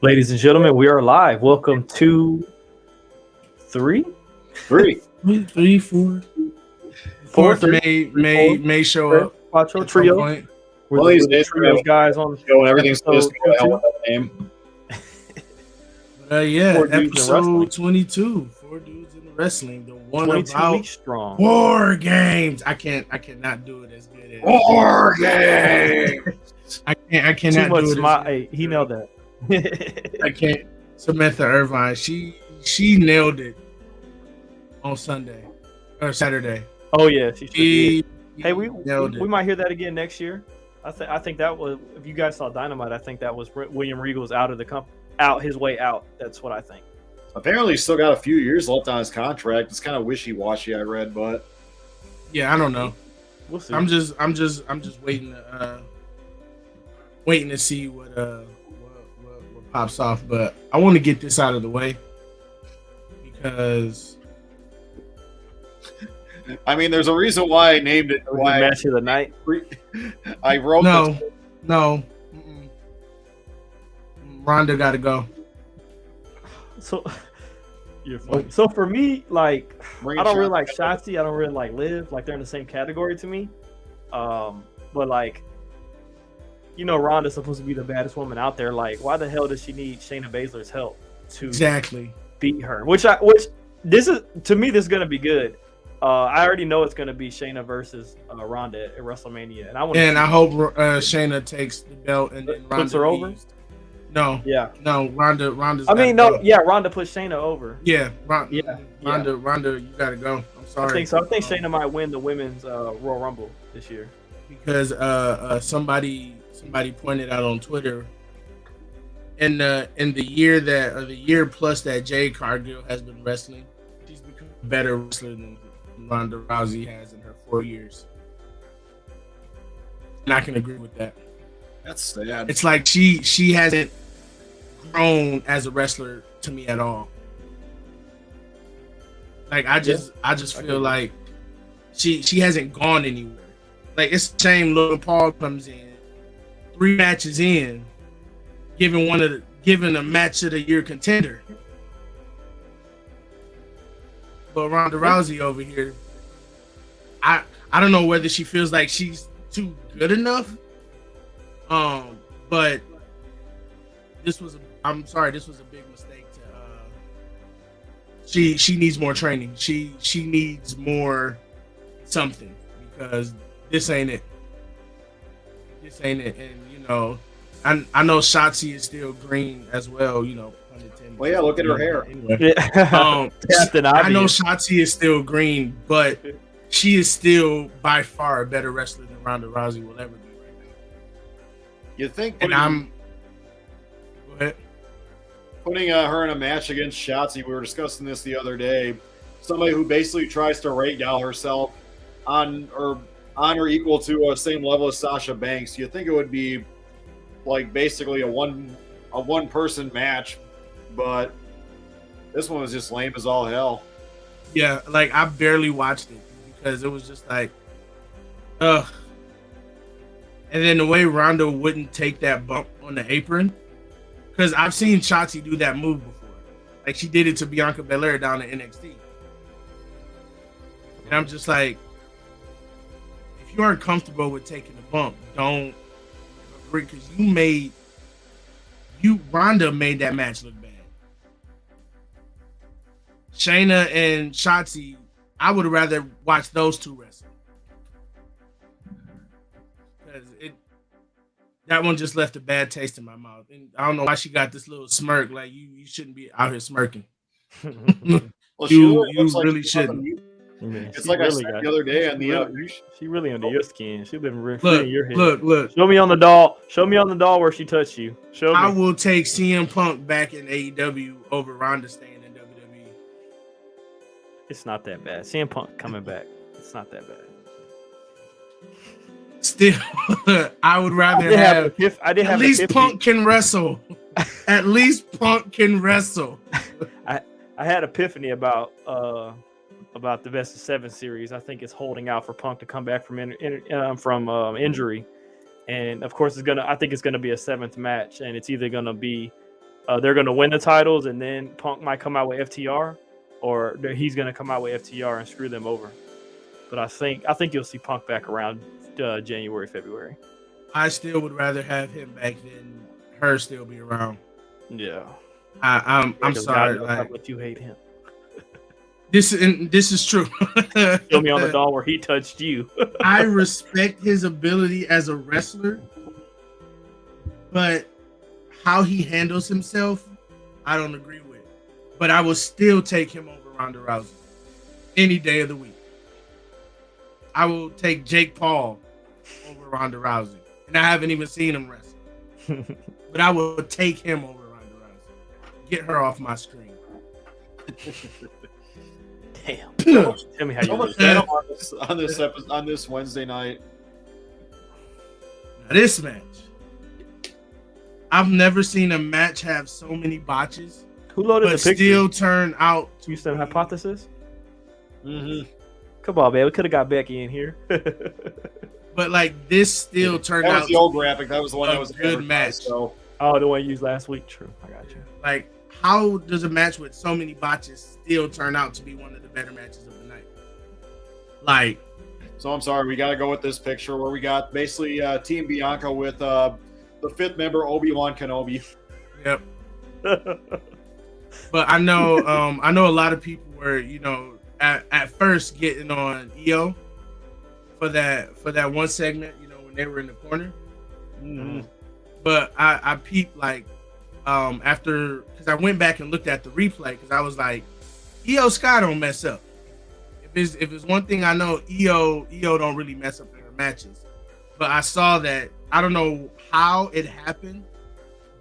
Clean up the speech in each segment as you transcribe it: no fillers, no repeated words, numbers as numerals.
Ladies and gentlemen, we are live. Welcome to three, Three. Three, four. four, Fourth three, may show up Quattro at some Trio. point. We're One of these the days we're trios gonna guys on go and everything's episode just going to hell 22. with that name. Yeah, Four dudes in wrestling. episode 22. Four dudes in the wrestling. The one 22 about weeks strong. war games. I cannot do it as good as War game. I Too cannot much do it. smile. As Hey, he nailed that. I can't. Samantha Irvine. She nailed it on Sunday or Saturday. Oh yeah, she She Hey, we nailed it. might hear that again next year. I think that was, if you guys saw Dynamite, I think that was William Regal's out his way out. That's what I think. Apparently, he's still got a few years left on his contract. It's kind of wishy-washy, I read, but Yeah, I don't know. We'll see. I'm just waiting to see what pops off. But I want to get this out of the way because I mean, there's a reason why I named it. Why match of the night. I wrote no, this. no, Ronda got to go. So you're funny. So for me, like, Bring I don't it really down. like Shotzi. I don't really like Liv. Like, they're in the same category to me. But like, Ronda's supposed to be the baddest woman out there. Like, why the hell does she need Shayna Baszler's help to Exactly. beat her? Which this is, to me, this is gonna be good. I already know it's gonna be Shayna versus Ronda at WrestleMania, and I hope Shayna takes the belt and then Ronda puts her over. leaves. No, Yeah, no, Ronda's. I mean, gotta no, go. yeah, Ronda puts Shayna over. Yeah, Yeah. Ronda, you gotta go. I'm sorry. I think so. I think Shayna might win the women's Royal Rumble this year. Because somebody pointed out on Twitter in the year plus that Jade Cargill has been wrestling, she's become a better wrestler than Ronda Rousey has in her 4 years, and I can agree with that. That's sad. It's like she hasn't grown as a wrestler to me at all. Like I just feel like she hasn't gone anywhere. Like, it's a shame Logan Paul comes in 3 matches in, given a match of the year contender. But Ronda Rousey over here, I don't know whether she feels like she's too good enough. But this was a big mistake to she needs more training. She needs more something, because this ain't it. And I know Shotzi is still green as well, pun intended. Well, yeah, look at her hair. Anyway. Yeah. Captain I know Obvious. Shotzi is still green, but she is still by far a better wrestler than Ronda Rousey will ever be right now. You think And go ahead. putting her in a match against Shotzi, we were discussing this the other day, somebody who basically tries to rate gal herself on or equal to a same level as Sasha Banks, you think it would be like basically a one person match, but this one was just lame as all hell. Yeah, like I barely watched it because it was just like, ugh. And then the way Ronda wouldn't take that bump on the apron, because I've seen Shotzi do that move before. Like, she did it to Bianca Belair down in NXT. And I'm just like, if you aren't comfortable with taking the bump, don't agree, because Ronda made that match look bad. Shayna and Shotzi, I would rather watch those two wrestle. Because that one just left a bad taste in my mouth. And I don't know why she got this little smirk. Like, you shouldn't be out here smirking. Well, You looks like really she's shouldn't. on the- Man, It's she like I really said got- the other day on she really under your skin. She been Look, in your head. look. Show me on the doll. Show me on the doll where she touched you. Show I me. will take CM Punk back in AEW over Ronda staying in WWE. It's not that bad. CM Punk coming back. It's not that bad. Still, I would rather have I did have at least epiphany. Punk can wrestle. At least Punk can wrestle. I had epiphany about the Best of 7 series. I think it's holding out for Punk to come back from injury, and of course I think it's gonna be a 7th match, and it's either gonna be they're going to win the titles, and then Punk might come out with FTR, or he's going to come out with FTR and screw them over. But I think you'll see Punk back around January, February. I still would rather have him back than her still be around. Yeah, I'm sorry, God knows how much you hate him. This is true. Kill me on the doll where he touched you. I respect his ability as a wrestler, but how he handles himself, I don't agree with. But I will still take him over Ronda Rousey any day of the week. I will take Jake Paul over Ronda Rousey, and I haven't even seen him wrestle. But I will take him over Ronda Rousey. Get her off my screen. Damn. Tell me how you lose. on this Wednesday night. Now this match, I've never seen a match have so many botches, Who loaded but the picture? still turn out to Houston Hypothesis? Mm-hmm. Come on, man. We could have got Becky in here. But like this still turned That out was the old graphic. That was the one a that was good advertised, match. So Oh, the one you used last week? True. I got you. like, how does a match with so many botches still turn out to be one of the better matches of the night? Like, So I'm sorry, we got to go with this picture where we got basically Team Bianca with the fifth member Obi-Wan Kenobi. yep. But I know a lot of people were, at first getting on EO for that one segment, when they were in the corner. Mm-hmm. But I peeped after, because I went back and looked at the replay, because I was like, EO Sky don't mess up. If it's one thing I know, EO don't really mess up in her matches. But I saw that, I don't know how it happened,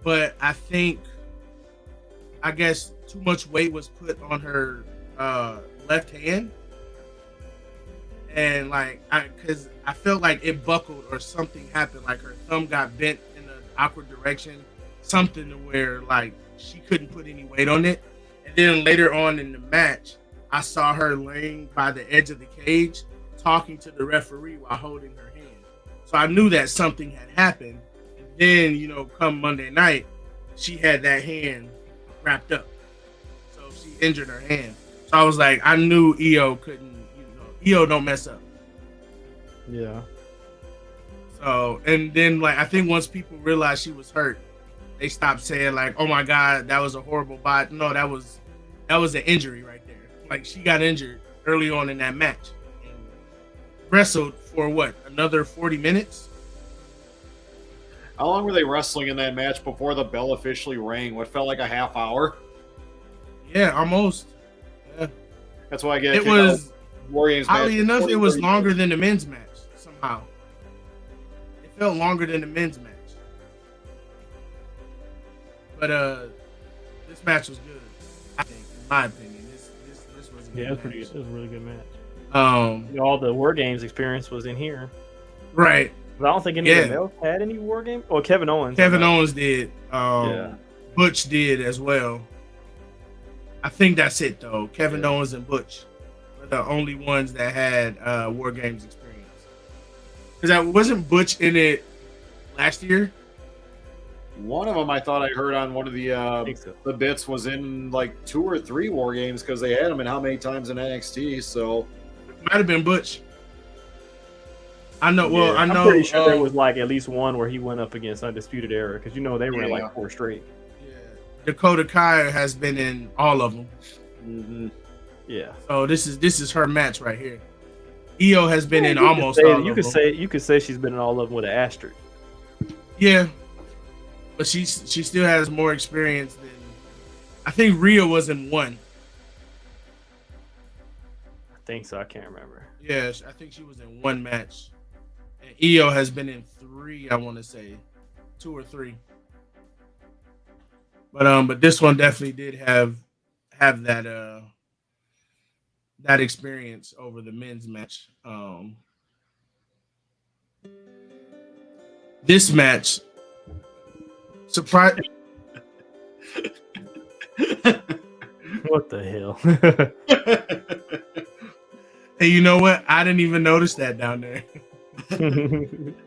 but I guess too much weight was put on her left hand, and because I felt like it buckled or something happened, like her thumb got bent in an awkward direction, something to where like she couldn't put any weight on it. And then later on in the match, I saw her laying by the edge of the cage talking to the referee while holding her hand. So I knew that something had happened. And then, come Monday night, she had that hand wrapped up. So she injured her hand. So I was like, I knew EO couldn't, EO don't mess up. Yeah. So, and then I think once people realized she was hurt, they stopped saying like, oh my God, that was a horrible bot. No, that was an injury right there. Like, she got injured early on in that match and wrestled for another 40 minutes? How long were they wrestling in that match before the bell officially rang? What felt like a half hour? Yeah, almost. Yeah. That's why I get it was Wargames. Oddly enough, it was longer than the men's match somehow. It felt longer than the men's match. But this match was good, I think, in my opinion. This was a good Yeah, it was match. pretty good. It was a really good match. Um, All the War Games experience was in here. right. I don't think anyone else had any War Games. Oh, Kevin Owens. Kevin Owens did. Yeah. Butch did as well. I think that's it though. Kevin Owens and Butch were the only ones that had War Games experience. Because I wasn't Butch in it last year. One of them I thought I heard on one of the bits was in like 2 or 3 War Games because they had him in how many times in NXT. So Might have been Butch. I know. Well, I know. I'm pretty sure there was like at least one where he went up against Undisputed Era because they ran like 4 straight. Yeah. Dakota Kai has been in all of them. mm-hmm. Yeah. So this is her match right here. Io has been in almost all of them. You could say she's been in all of them with an asterisk. Yeah, but she still has more experience than. I think Rhea was in 1. I think so. I can't remember. Yeah, I think she was in 1 match. And Io has been in 3, I want to say. 2 or 3. But this one definitely did have that that experience over the men's match. This match surprise. What the hell? Hey, you know what? I didn't even notice that down there.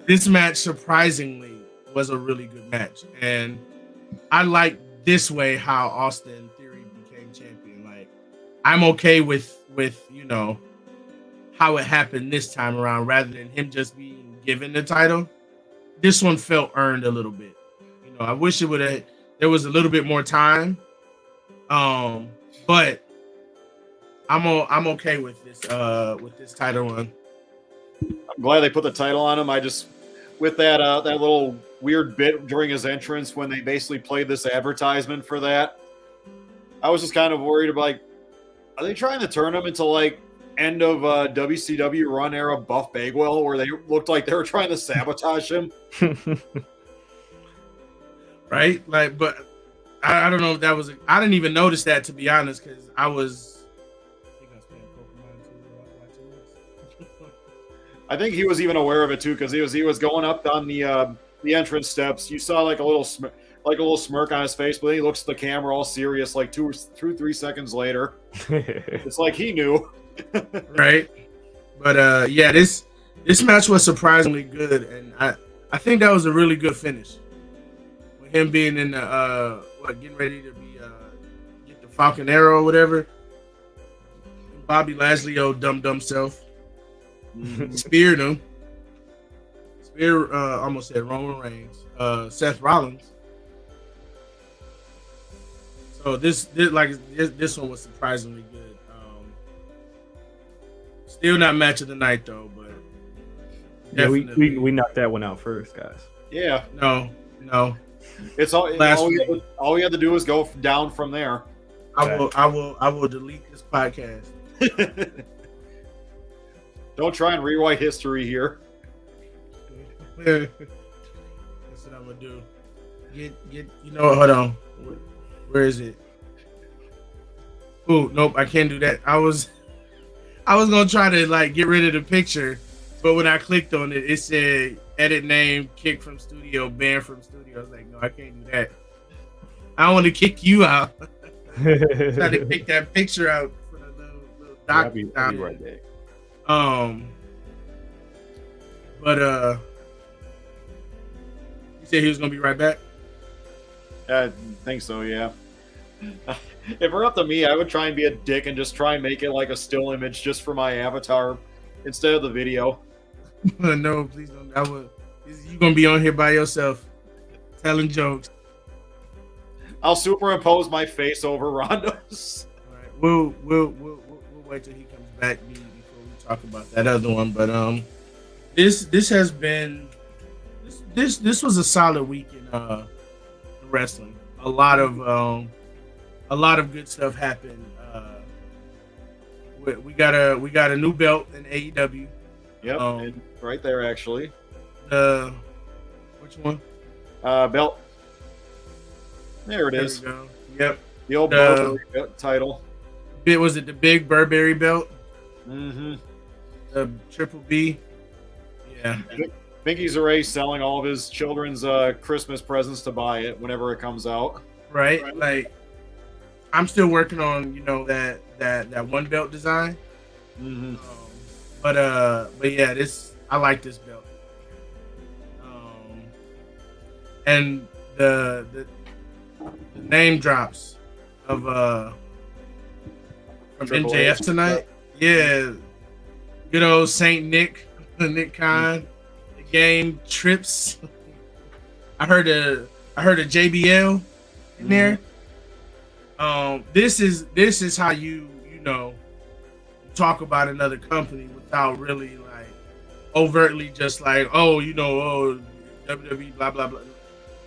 This match surprisingly was a really good match, and I like this way how Austin Theory became champion. Like, I'm okay with how it happened this time around rather than him just being given the title. This one felt earned a little bit. I wish there was a little bit more time. But I'm okay with this title run. I'm glad they put the title on him. I just with that little weird bit during his entrance when they basically played this advertisement for that, I was just kind of worried about, like, are they trying to turn him into like end of WCW run era Buff Bagwell, where they looked like they were trying to sabotage him? Right? Like, but I don't know if that was. I didn't even notice that, to be honest, because I was. I think he was even aware of it too, because he was going up on the entrance steps. You saw like a little smirk on his face, but then he looks at the camera all serious, like 3 seconds later. It's like he knew. Right? But yeah, this match was surprisingly good, and I think that was a really good finish. With him being in the getting ready to be get the Falcon Arrow or whatever. Bobby Lashley, dumb self, speared him. Almost said Roman Reigns, Seth Rollins. So this one was surprisingly good. Still not match of the night though, but yeah, we knocked that one out first, guys. Yeah. No. It's all we had to do was go down from there. I will delete this podcast. Don't try and rewrite history here. That's what I'm gonna do. Get hold on. Where is it? Oh, nope, I can't do that. I was gonna try to like get rid of the picture, but when I clicked on it, it said edit name, kick from studio, ban from studio. I was like, no, I can't do that. I want to kick you out. Try to pick that picture out for the little doc. I'll be right back. But he said he was gonna be right back. I think so, yeah. If it were up to me, I would try and be a dick and just try and make it like a still image just for my avatar instead of the video. No, please don't. You're gonna be on here by yourself, telling jokes. I'll superimpose my face over Rondo's. All right, we'll wait till he comes back before we talk about that other one. But this has been this was a solid week in wrestling. A lot of good stuff happened. We got a new belt in AEW. Yep, and right there actually. Which one? Belt. There it is. We go. Yep. The old Burberry title. Was it the big Burberry belt? Mm-hmm. The Triple B. Yeah. Vinky Zaray selling all of his children's Christmas presents to buy it whenever it comes out. Right. Like, I'm still working on that one belt design. Mm-hmm. But yeah, I like this belt. And the name drops of from Triple MJF H. tonight. Yeah, good old Saint Nick, Nick Khan. The game trips. I heard a JBL in there. This is how you talk about another company without really like overtly just like WWE blah blah blah.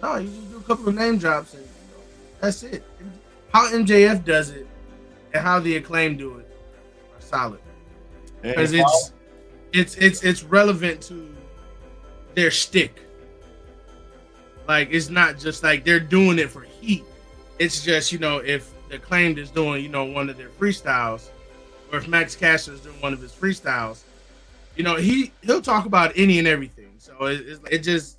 No, you just do a couple of name drops and that's it. How MJF does it and how the Acclaim do it are solid because it's relevant to their shtick. Like, it's not just like they're doing it for heat. It's just, if the Acclaimed is doing, one of their freestyles, or if Max Caster is doing one of his freestyles, he'll talk about any and everything. So it just,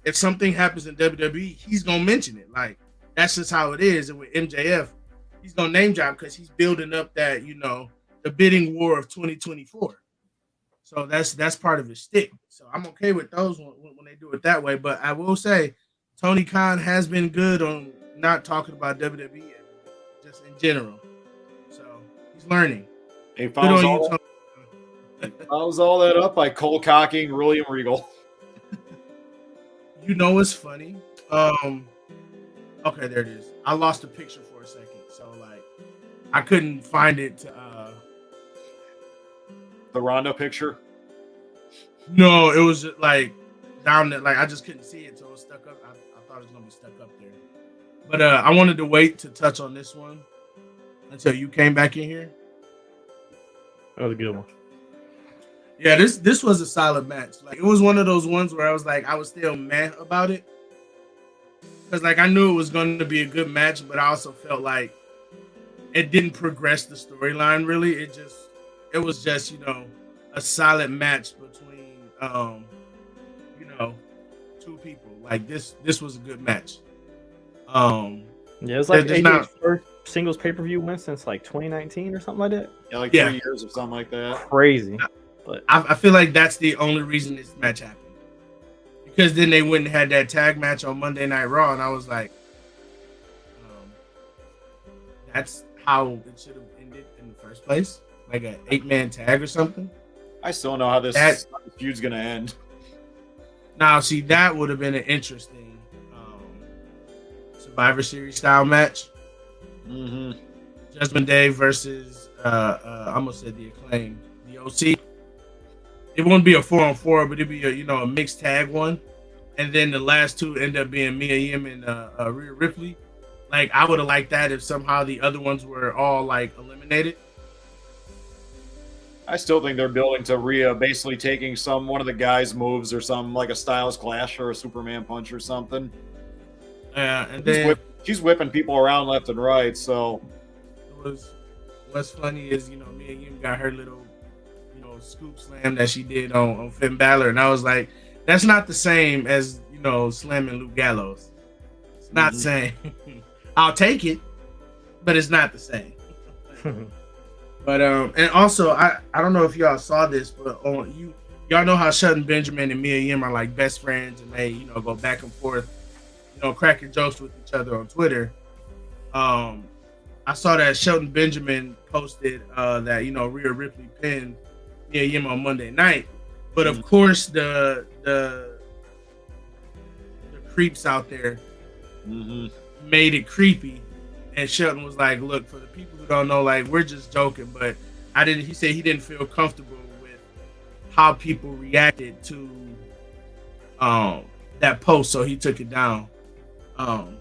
if something happens in WWE, he's gonna mention it. Like, that's just how it is. And with MJF, he's gonna name drop because he's building up that, the bidding war of 2024. So that's part of his stick. So I'm okay with those when they do it that way. But I will say, Tony Khan has been good on not talking about WWE yet, just in general. So he's learning. He Good on you, Tony. follows all that up by cold cocking William Regal. You know what's funny? Okay, there it is. I lost the picture for a second, so like I couldn't find it. The Ronda picture. No, it was just, like down there. Like I just couldn't see it, so it was stuck up. I thought it was gonna be stuck up there. But I wanted to wait to touch on this one until you came back in here. That was a good one. Yeah, this was a solid match. Like it was one of those ones where I was like, I was still mad about it. Because like I knew it was going to be a good match, but I also felt like it didn't progress the storyline really. It was just, a solid match between two people. Like this was a good match. Yeah, it was like there's AJ's not- first singles pay-per-view win since like 2019 or something like that. Yeah, like Yeah. 3 years or something like that. Crazy. I feel like that's the only reason this match happened. Because then they went and had that tag match on Monday Night Raw, and I was like, that's how it should have ended in the first place. Like an 8-man tag or something. I still don't know how this feud's gonna end. Now, see, that would have been an interesting Survivor Series style match. Mm-hmm. Judgment Day versus I almost said the Acclaim, the OC. It wouldn't be a 4-on-4, but it'd be a mixed tag one, and then the last two end up being Mia Yim and Rhea Ripley. Like I would have liked that if somehow the other ones were all like eliminated. I still think they're building to Rhea basically taking one of the guys' moves or something like a Styles Clash or a Superman Punch or something. And then She's whipping people around left and right. So what's funny is Mia Yim got her little scoop slam that she did on Finn Balor, and I was like, that's not the same as slamming Luke Gallows. It's not the same. I'll take it, but it's not the same. But and also I don't know if y'all saw this, but y'all know how Shelton Benjamin and Mia Yim are like best friends, and they go back and forth, cracking jokes with each other on Twitter. I saw that Shelton Benjamin posted that Rhea Ripley pinned Mia Yim on Monday night, but of course the creeps out there made it creepy, and Shelton was like, "Look, for the people who don't know, like we're just joking, but I didn't." He said he didn't feel comfortable with how people reacted to that post, so he took it down. And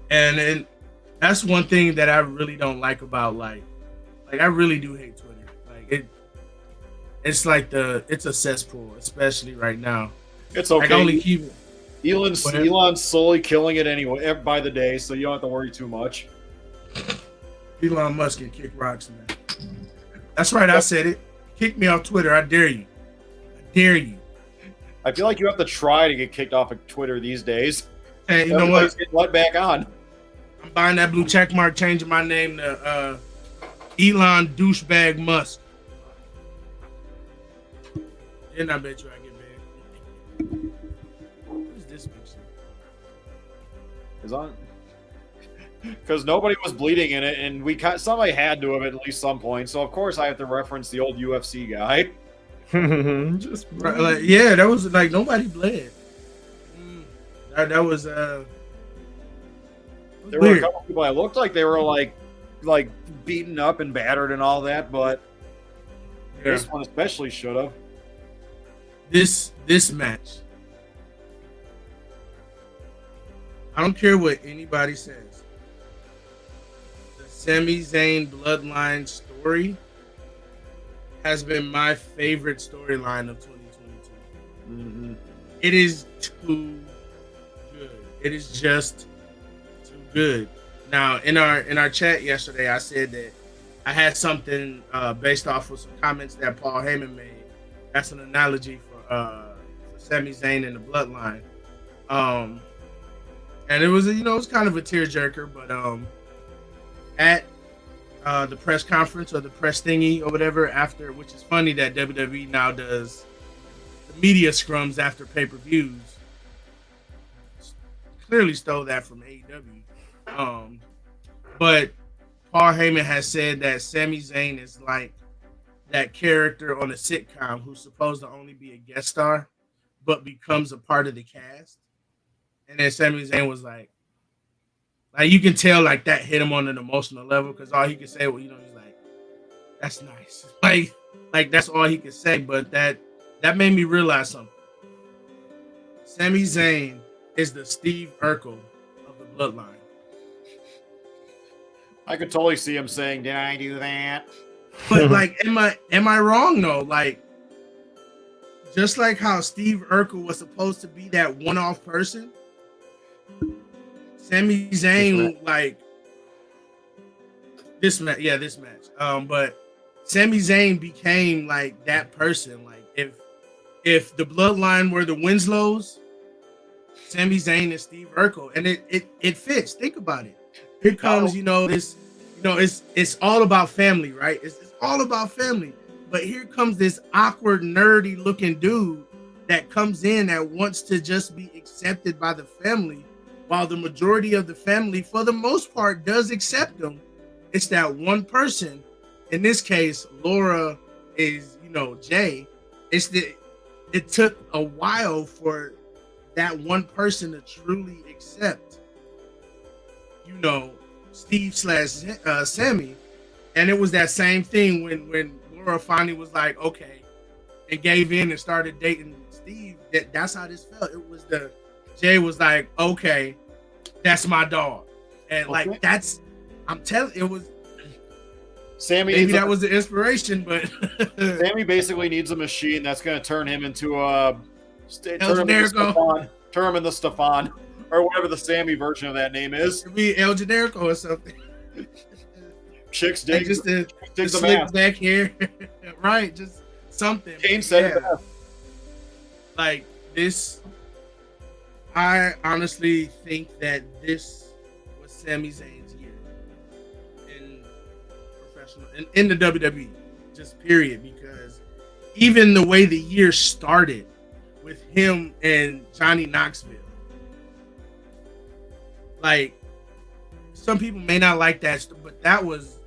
then that's one thing that I really don't like about like I really do hate Twitter. Like it's like it's a cesspool, especially right now. it's okay. I can only keep it. Elon's slowly killing it anyway by the day, so you don't have to worry too much. Elon Musk can kick rocks, man. That's right, I said it. Kick me off Twitter. I dare you. I dare you. I feel like you have to try to get kicked off of Twitter these days. Hey, you know what? Get let back on. I'm buying that blue check mark, changing my name to Elon Douchebag Musk. And I bet you I get banned. What is this picture? Is on because nobody was bleeding in it, and somebody had to have at least some point. So of course I have to reference the old UFC guy. Just Right, yeah, that was like nobody bled. That was There weird. were a couple people that looked like they were like beaten up and battered and all that, but this one especially should have. This match. I don't care what anybody says. The Sami Zayn bloodline story has been my favorite storyline of 2022. It is too good. It is just too good. Now, in our chat yesterday, I said that I had something based off of some comments that Paul Heyman made. That's an analogy for Sami Zayn and the bloodline. And it was, it was kind of a tearjerker, but at the press conference or the press thingy or whatever after, which is funny that WWE now does the media scrums after pay-per-views. clearly stole that from AEW. But Paul Heyman has said that Sami Zayn is like that character on a sitcom who's supposed to only be a guest star, but becomes a part of the cast. And then Sami Zayn was like you can tell like that hit him on an emotional level because all he could say was, he's like, "That's nice." Like that's all he could say. But that made me realize something. Sami Zayn is the Steve Urkel of the Bloodline. I could totally see him saying, "Did I do that?" But like, am I wrong though? Like, just like how Steve Urkel was supposed to be that one-off person, Sami Zayn like this match. But Sami Zayn became like that person. Like if the Bloodline were the Winslows, Sami Zayn is Steve Urkel, and it fits. Think about it. Here comes, it's all about family, right? It's all about family. But here comes this awkward, nerdy looking dude that comes in that wants to just be accepted by the family, while the majority of the family, for the most part, does accept him. It's that one person. In this case, Laura is, Jay. It took a while for that one person to truly accept, Steve / Sammy. And it was that same thing when Laura finally was like, okay, and gave in and started dating Steve. That's how this felt. It was Jay was like, okay, that's my dog. And like, I'm telling, it was, Sammy. Maybe that was the inspiration, but Sammy basically needs a machine that's going to turn him into turn him into Stefan, or whatever the Sammy version of that name is. It'd be El Generico or something. Chicks dig just the slick slick back here, right? Just something. Kane said it best. Like this, I honestly think that this was Sami Zayn's year in professional, in the WWE, just period. Because even the way the year started with him and Johnny Knoxville, like some people may not like that, but that was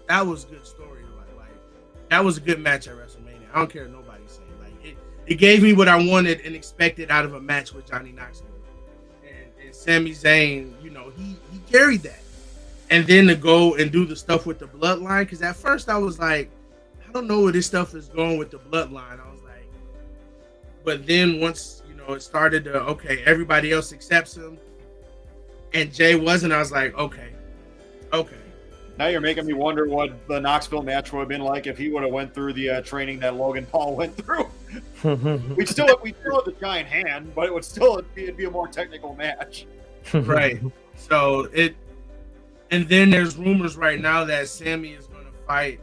good story. Like that was a good match at WrestleMania. I don't care what nobody say. Like it gave me what I wanted and expected out of a match with Johnny Knoxville. And Sami Zayn, he carried that. And then to go and do the stuff with the Bloodline, because at first I was like, I don't know where this stuff is going with the Bloodline. I was like, but then once it started to, okay, everybody else accepts him, and Jay wasn't, I was like, okay. Now you're making me wonder what the Knoxville match would have been like if he would have went through the training that Logan Paul went through. We'd still have the giant hand, but it'd be a more technical match. Right. So and then there's rumors right now that Sammy is going to fight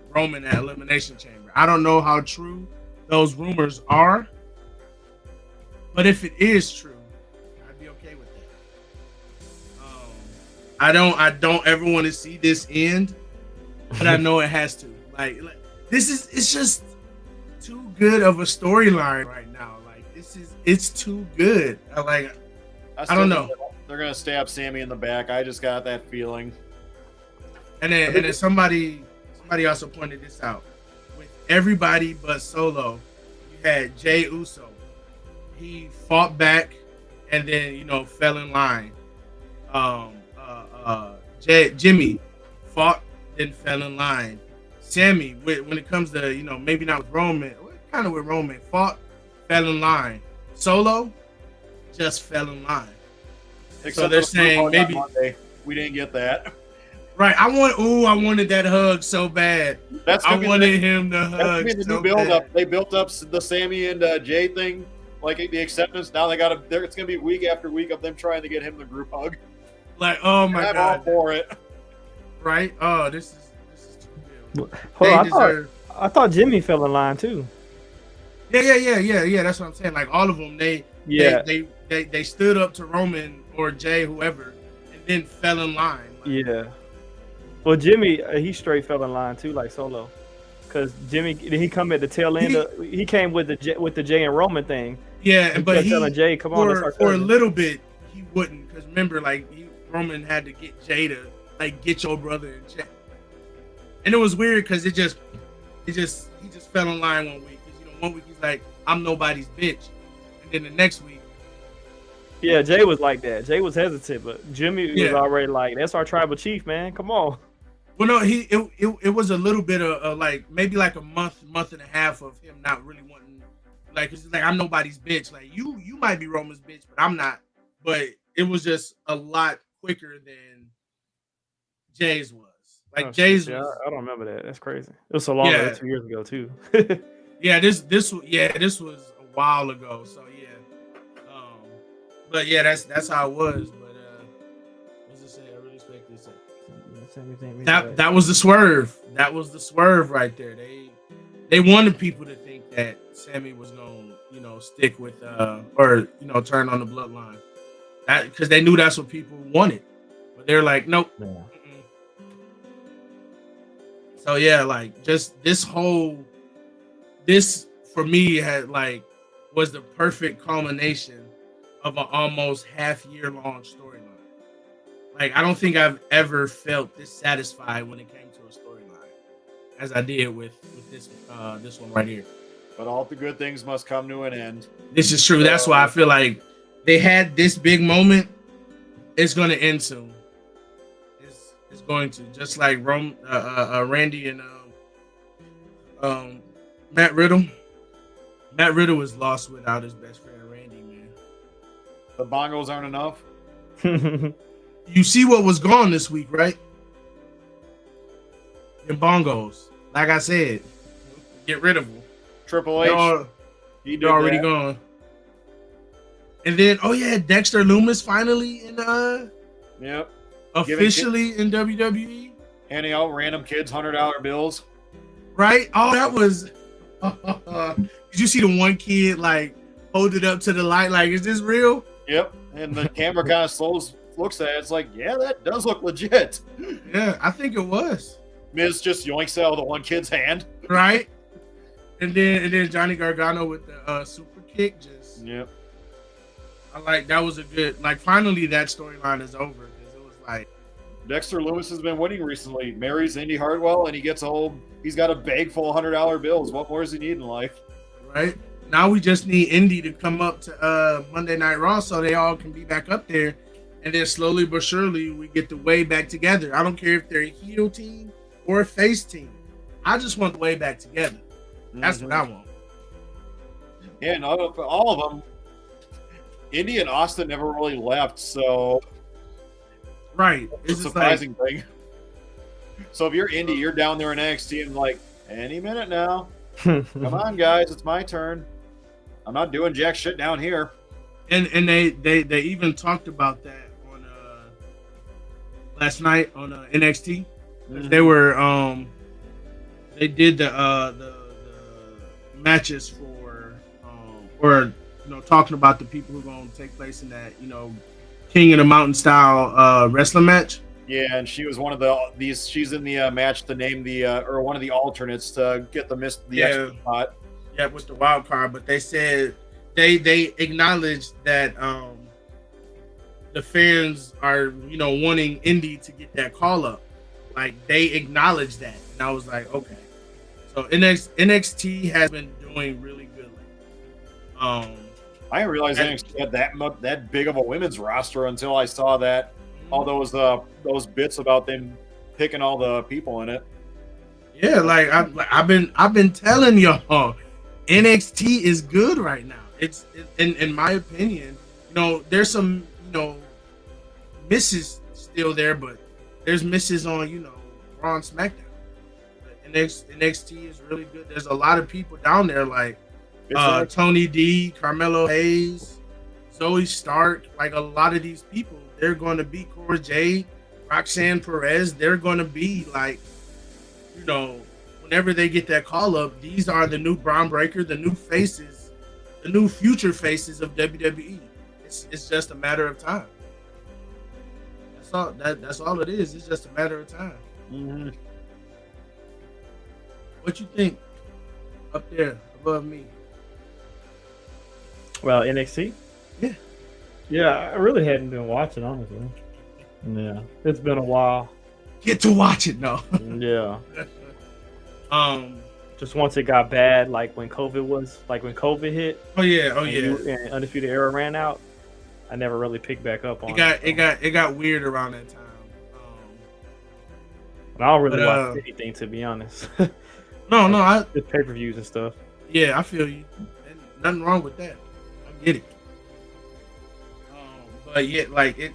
Roman at Elimination Chamber. I don't know how true those rumors are, but if it is true, I'd be okay with that. I don't ever want to see this end, but I know it has to. Like it's just too good of a storyline right now. Like it's too good. I don't know. They're gonna stab Sammy in the back. I just got that feeling. And then somebody also pointed this out. With everybody but Solo, you had Jey Uso. He fought back and then fell in line. Jimmy fought, then fell in line. Sammy, when it comes to maybe not with Roman, kind of with Roman, fought, fell in line. Solo just fell in line. Except so they're saying maybe we didn't get that. Right, I wanted that hug so bad. I wanted him to hug. That's the new build up. They built up the Sammy and Jay thing, like the acceptance. Now it's gonna be week after week of them trying to get him the group hug. Like, oh my God, I'm all for it. Right? Oh, this is too good. Hold on, I thought Jimmy fell in line too. Yeah. That's what I'm saying. Like all of them, they stood up to Roman or Jay, whoever, and then fell in line. Like, yeah. Well, Jimmy, he straight fell in line too, like Solo, because Jimmy, he come at the tail end. He came with the Jay and Roman thing. Yeah, but telling Jay, come on, for a little bit, he wouldn't, because remember, like Roman had to get Jay to like get your brother in check, and it was weird because he just fell in line one week. Because one week he's like, I'm nobody's bitch, and then the next week, Yeah, Jay was like that. Jay was hesitant, but Jimmy was already like, "That's our tribal chief, man. Come on." Well, no, it was a little bit of like maybe like a month and a half of him not really wanting, like, it's like, I'm nobody's bitch. Like you might be Roman's bitch, but I'm not. But it was just a lot quicker than Jay's was. Like Jay's was. I don't remember that. That's crazy. It was so long ago, 2 years ago too. Yeah, this was a while ago. So yeah, but yeah, that's how it was. But what's it say? I really respect this. That was the swerve. That was the swerve right there. They wanted people to think that Sammy was gonna, stick with or turn on the bloodline. Because they knew that's what people wanted. But they're like, nope. Yeah. So yeah, like just this for me had like was the perfect culmination of an almost half-year long storyline. Like I don't think I've ever felt this satisfied when it came to a storyline as I did with this one right here. But all the good things must come to an end. This is true. That's why I feel like they had this big moment. It's going to end soon. It's going to, just like Randy and Matt Riddle. Matt Riddle was lost without his best friend Randy, man. The bongos aren't enough. You see what was gone this week, right? The bongos. Like I said, get rid of them. Triple H. They're already gone. And then, Dexter Lumis finally in officially in WWE. Handing out random kids $100 bills. Right? Oh, that was. Did you see the one kid like hold it up to the light? Like, is this real? Yep. And the camera kind of looks at it. It's like, yeah, that does look legit. Yeah, I think it was. Miz just yoinks out of the one kid's hand. Right. And then Johnny Gargano with the super kick. Yep. I like that was a good, like, finally that storyline is over, because it was like Dexter Lumis has been winning recently. Marries Indy Hartwell and he's got a bag full of $100 bills. What more does he need in life? Right. Now we just need Indy to come up to Monday Night Raw so they all can be back up there, and then slowly but surely we get the way back together. I don't care if they're a heel team or a face team. I just want the way back together. That's what I want. Yeah, and all of them, Indy and Austin never really left, so right. It's a surprising thing. So if you're Indy, you're down there in NXT and like, any minute now. Come on, guys, it's my turn. I'm not doing jack shit down here. And they even talked about that on last night on NXT. They were they did the matches for talking about the people who are going to take place in that King of the Mountain style wrestling match. Yeah, and she was one of these. She's in the match to name or one of the alternates to get the extra spot. Yeah, with the wild card. But they said they acknowledged that the fans are wanting Indy to get that call up. Like, they acknowledged that, and I was like, okay. So NXT has been doing really good lately. I didn't realize NXT had that big of a women's roster until I saw that. All those bits about them picking all the people in it. Yeah, like I've been telling y'all, NXT is good right now. It's in my opinion. There's some misses still there, but there's misses on Raw and SmackDown. But NXT is really good. There's a lot of people down there like Tony D, Carmelo Hayes, Zoe Stark. Like, a lot of these people, they're going to be Cora Jade, Roxanne Perez. They're going to be like, whenever they get that call up, these are the new Braun Breaker, the new faces, the new future faces of WWE. It's just a matter of time. That's all it is. It's just a matter of time. Mm-hmm. What you think up there above me? Well, NXT? Yeah. Yeah, I really hadn't been watching, honestly. Yeah, it's been a while. Get to watch it, no. Yeah, um. just once it got bad, like when COVID hit, Oh yeah. Oh and yeah. and Undisputed Era ran out, I never really picked back up on it. It got weird around that time. And I don't really But, watch anything, to be honest. No. Just pay-per-views and stuff. I feel you. And nothing wrong with that. I get it. But yeah, like I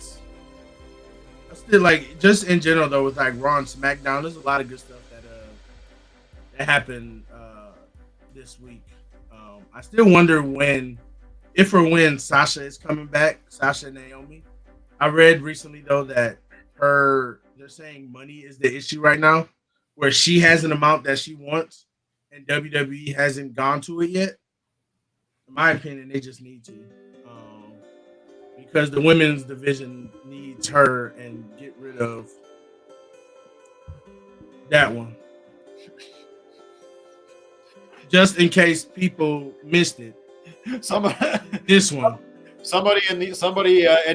still like just in general though with like Raw and SmackDown. There's a lot of good stuff that happened this week. I still wonder if or when Sasha is coming back. Sasha and Naomi. I read recently though that they're saying money is the issue right now, where she has an amount that she wants and WWE hasn't gone to it yet. In my opinion, they just need to, because the women's division needs her and get rid of that one. Just in case people missed it, this one. Somebody at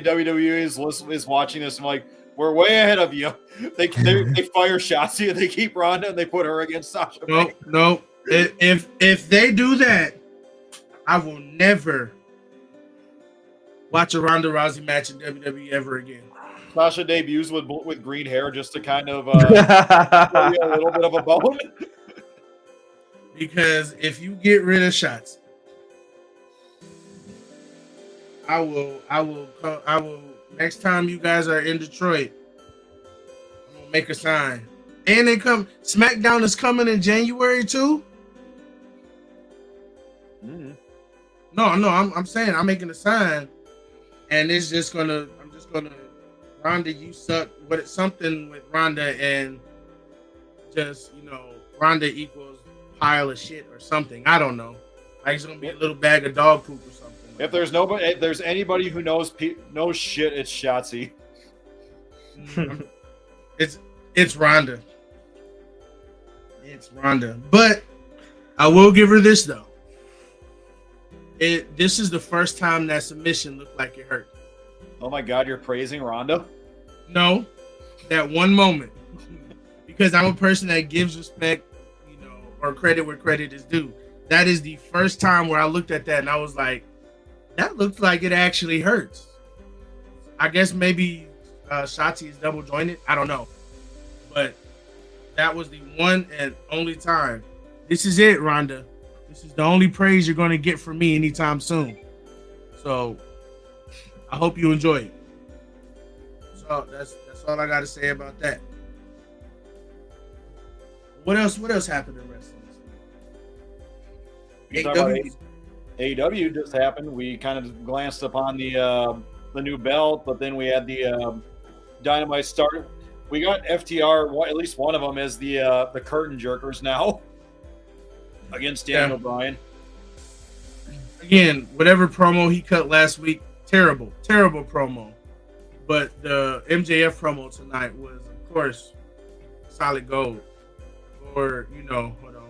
WWE is watching this and like, we're way ahead of you. They fire Shotzi and they keep Ronda and they put her against Sasha. No. If they do that, I will never watch a Ronda Rousey match in WWE ever again. Sasha debuts with green hair just to kind of throw you a little bit of a bone. Because if you get rid of Shotzi, I will. Next time you guys are in Detroit, I'm gonna make a sign. And SmackDown is coming in January too. Mm-hmm. No, I'm saying I'm making a sign, and I'm just gonna Ronda, you suck. But it's something with Ronda and just Ronda equals pile of shit or something. I don't know. Like it's gonna be a little bag of dog poop or something. If there's anybody who knows shit, it's Shotzi. It's Ronda. It's Ronda. But I will give her this though. This is the first time that submission looked like it hurt. Oh my God, you're praising Ronda? No, that one moment. Because I'm a person that gives respect, or credit where credit is due. That is the first time where I looked at that and I was like, that looks like it actually hurts. I guess maybe Shotzi is double jointed. I don't know. But that was the one and only time. This is it, Ronda. This is the only praise you're going to get from me anytime soon. So I hope you enjoy it. So that's all I got to say about that. What else happened in wrestling? AEW just happened. We kind of glanced upon the new belt, but then we had the Dynamite start. We got FTR, at least one of them, as the curtain jerkers now against Daniel Bryan. Again, whatever promo he cut last week, terrible promo. But the MJF promo tonight was, of course, solid gold. Or hold on.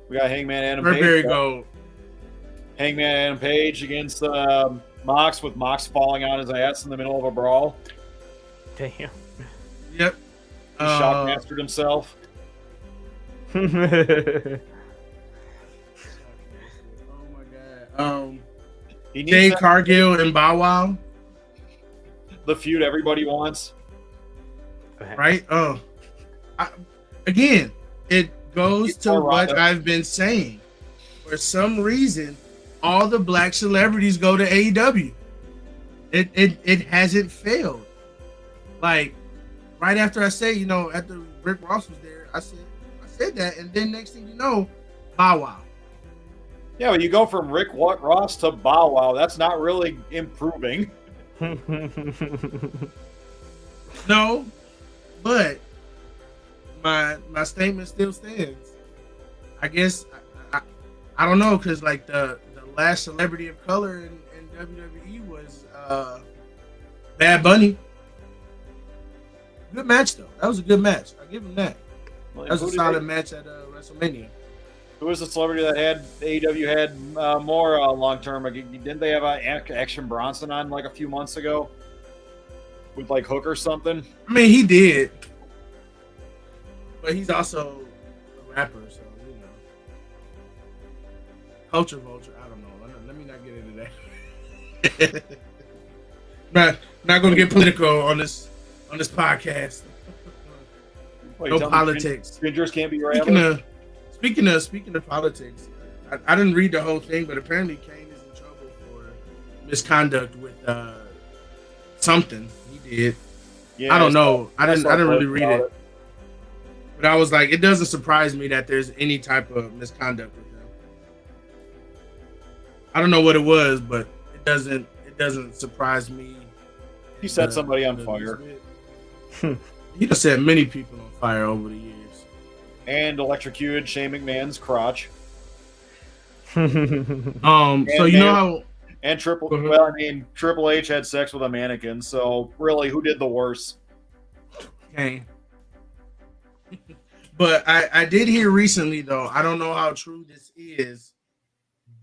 We got Hangman Adam Burberry Page. gold. Hangman Adam Page against Mox, with Mox falling on his ass in the middle of a brawl. Damn. Yep. He shockmastered himself. Oh my god. Jade Cargill and Bow Wow. The feud everybody wants. Right? Again, it goes to what I've been saying. For some reason, all the black celebrities go to AEW. It hasn't failed. Like right after I say, after Rick Ross was there, I said that, and then next thing you know, Bow Wow. Yeah, but you go from Rick Ross to Bow Wow. That's not really improving. No, but my statement still stands. I guess I don't know, because like the last celebrity of color in WWE was Bad Bunny. Good match though. That was a good match. I give him that. That was a solid match at WrestleMania. Who was the celebrity that had AEW had more long term? Didn't they have Action Bronson on like a few months ago with like Hook or something? I mean, he did, but he's also a rapper, so you know. Culture vulture. I don't know. Let me not get into that. not gonna get political on this podcast. Wait, No politics. Gingers can't be rattled. Speaking of politics, I didn't read the whole thing, but apparently Kane is in trouble for misconduct with something he did. Yeah, I don't know. I didn't really read about it, but I was like, it doesn't surprise me that there's any type of misconduct with him. I don't know what it was, but it doesn't surprise me. He set somebody on fire. He just set many people on fire over the years. And electrocuted Shane McMahon's crotch. So you know how and Triple H had sex with a mannequin. So really, who did the worst? Okay. But I did hear recently though. I don't know how true this is,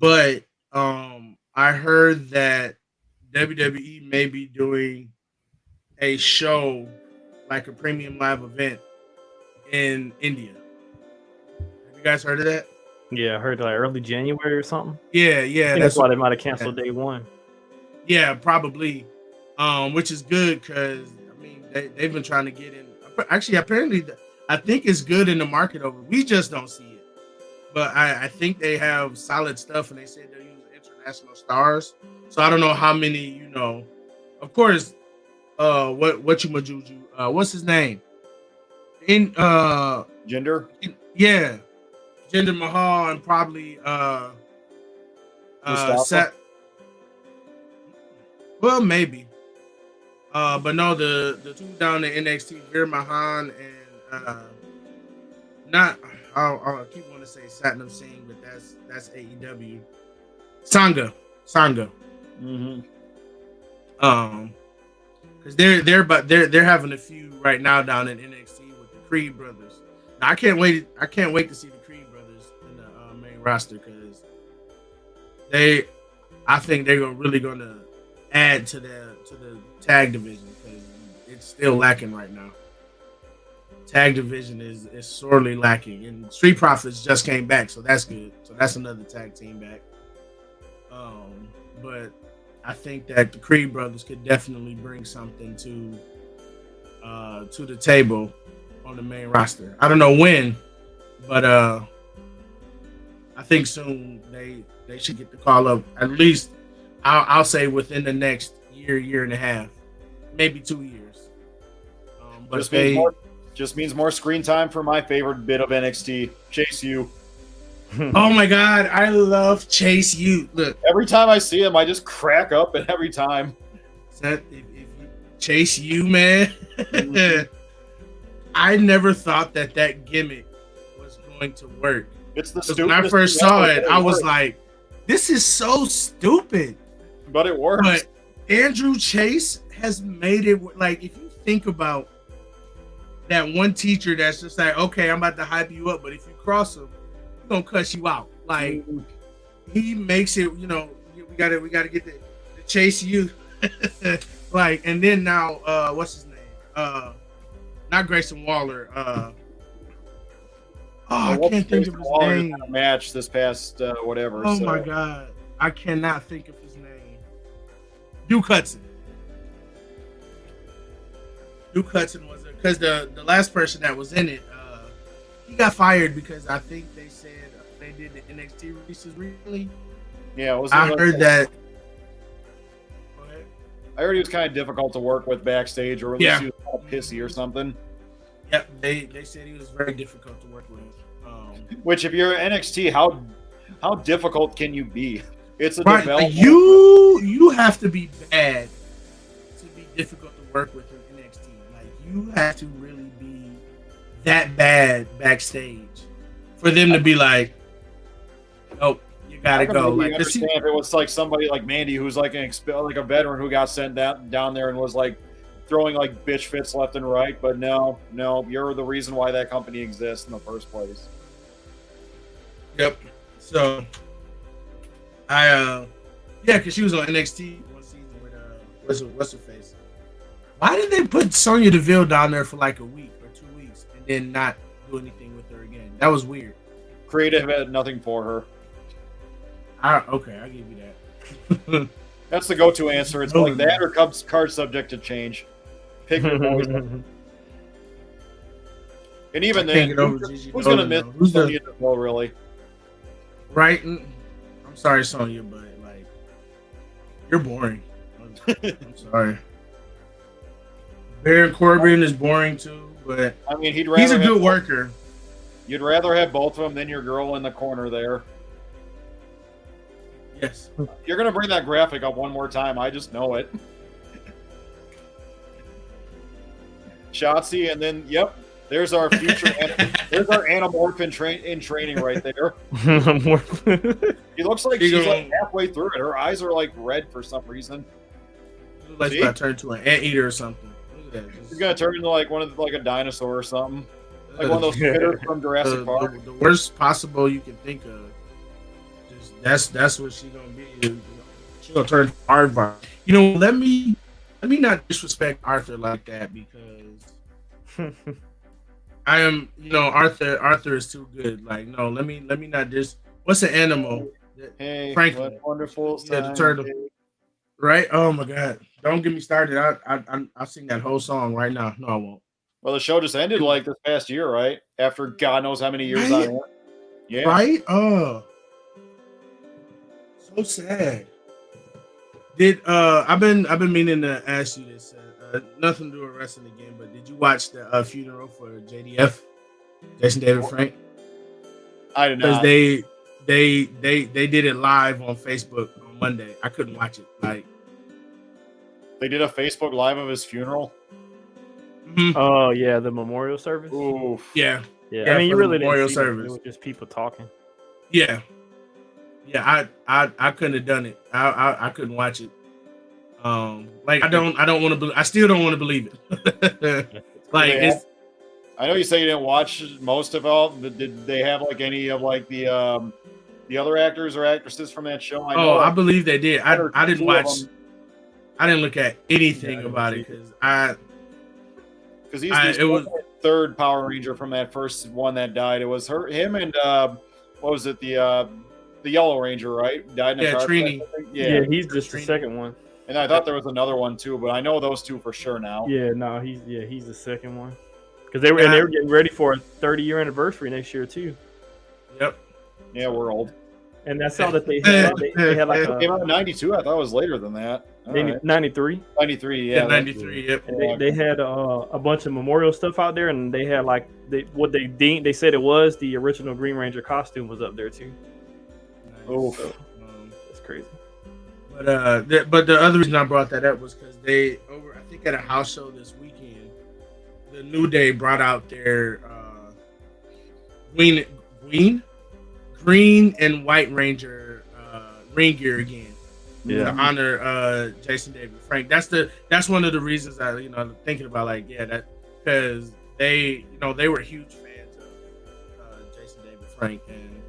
but I heard that WWE may be doing a show like a premium live event in India. Have you guys heard of that? Yeah, I heard like early January or something. Yeah. That's why they might have canceled day one. Yeah, probably. Which is good because I mean they've been trying to get in. Actually, apparently, I think it's good in the market over. We just don't see it. But I think they have solid stuff, and they said they're using international stars. So I don't know how many. You know, of course. What you Majuju? What's his name? Jinder. Yeah, Jinder Mahal and probably well, maybe. But no, the two down in NXT, Veer Mahan and not. I keep wanting to say Satnam Singh, but that's AEW. Sangha. Mm-hmm. Because they're having a feud right now down in NXT with the Creed brothers. Now, I can't wait to see the Creed brothers in the main roster because I think they're really gonna add to the tag division because it's still lacking right now. Tag division is sorely lacking, and Street Profits just came back, so that's good. So that's another tag team back. But I think that the Creed brothers could definitely bring something to the table on the main roster. I don't know when, but I think soon they should get the call up. At least I'll say within the next year and a half, maybe 2 years. But just means more screen time for my favorite bit of NXT, Chase U. Oh my God, I love Chase U. Look, every time I see him, I just crack up, and every time. Chase U, man. I never thought that gimmick was going to work. It's the stupidest. When I first saw it, I was like, "This is so stupid." But it works. But Andrew Chase has made it like if you think about that one teacher that's just like, "Okay, I'm about to hype you up, but if you cross him, he's gonna cuss you out." Like he makes it. You know, we gotta get the Chase U. Like, and then now, what's his name? Not Grayson Waller. I can't think of his name. Match this past whatever. Oh my God, I cannot think of his name. Duke Hudson. Duke Hudson was it because the last person that was in it, he got fired because I think they said they did the NXT releases recently. Yeah, I heard that. I heard he was kind of difficult to work with backstage, or at least he was kind of pissy or something. Yep, they said he was very difficult to work with. Which, if you're NXT, how difficult can you be? It's a development. You have to be bad to be difficult to work with in NXT. Like you have to really be that bad backstage for them to be like, "Oh, you gotta go." Like, understand if it was like somebody like Mandy, who's like a veteran who got sent down there and was like throwing like bitch fits left and right. But no, you're the reason why that company exists in the first place. Yep. So yeah, because she was on NXT one season with what's her face. Why did they put Sonya Deville down there for like a week or 2 weeks and then not do anything with her again? That was weird. Creative had nothing for her. Okay, I'll give you that. That's the go-to answer. It's like that or card subject to change. Pick your poison. And even then, who's going to miss Sonya Deville, really? Right? I'm sorry, Sonya, but like, you're boring. I'm sorry. Baron Corbin is boring too, but I mean, he's a good worker. You'd rather have both of them than your girl in the corner there. Yes. You're going to bring that graphic up one more time. I just know it. Shotzi, and then, yep, there's our future. There's our Anamorph in training right there. He looks like she's like halfway through it. Her eyes are like red for some reason. Looks like she's going to turn into an anteater or something. Look at that. She's going to turn into like like a dinosaur or something. Like one of those critters from Jurassic Park. The worst possible you can think of. Just, that's what she's gonna be. She's gonna turn Aardvark. You know, let me not disrespect Arthur like that because I am. You know, Arthur is too good. Like, no, let me not just. What's an animal? Hey, Franklin. Wonderful. Yeah, the turtle. Right? Oh my God! Don't get me started. I'll sing that whole song right now. No, I won't. Well, the show just ended like this past year, right? After God knows how many years right? on it. Yeah. Right? Oh. So sad. I've been meaning to ask you this. Nothing to do with wrestling again, but did you watch the funeral for JDF, Jason David Frank? I did not. Because they did it live on Facebook on Monday. I couldn't watch it. Like they did a Facebook live of his funeral. Mm-hmm. Oh yeah, the memorial service. Oof. Yeah. I mean, you really memorial didn't see service. It was just people talking. Yeah. I couldn't have done it. I couldn't watch it. Like I don't want to. I still don't want to believe it. Like it's. I know you say you didn't watch most of all. Did they have like any of like the other actors or actresses from that show? I believe they did. I didn't watch. I didn't look at anything about it because he's the third Power Ranger from that first one that died. It was him, and what was it? The Yellow Ranger, right? Died in a car Trini. Yeah, he's just the second one. And I thought there was another one too, but I know those two for sure now. Yeah, no, he's the second one. Because they were getting ready for a 30-year anniversary next year too. Yep. Yeah, we're old. And that's all that they had. They had like it came out in '92. I thought it was later than that. 93. 93, yeah. 93, yep. And they had a bunch of memorial stuff out there, and they had like they said it was the original Green Ranger costume was up there too. Nice. Oh, so, that's crazy. But the other reason I brought that up was because I think at a house show this weekend, the New Day brought out their green and white Ranger ring gear again. Yeah. To honor Jason David Frank. That's one of the reasons I'm thinking about that because they were huge fans of Jason David Frank, and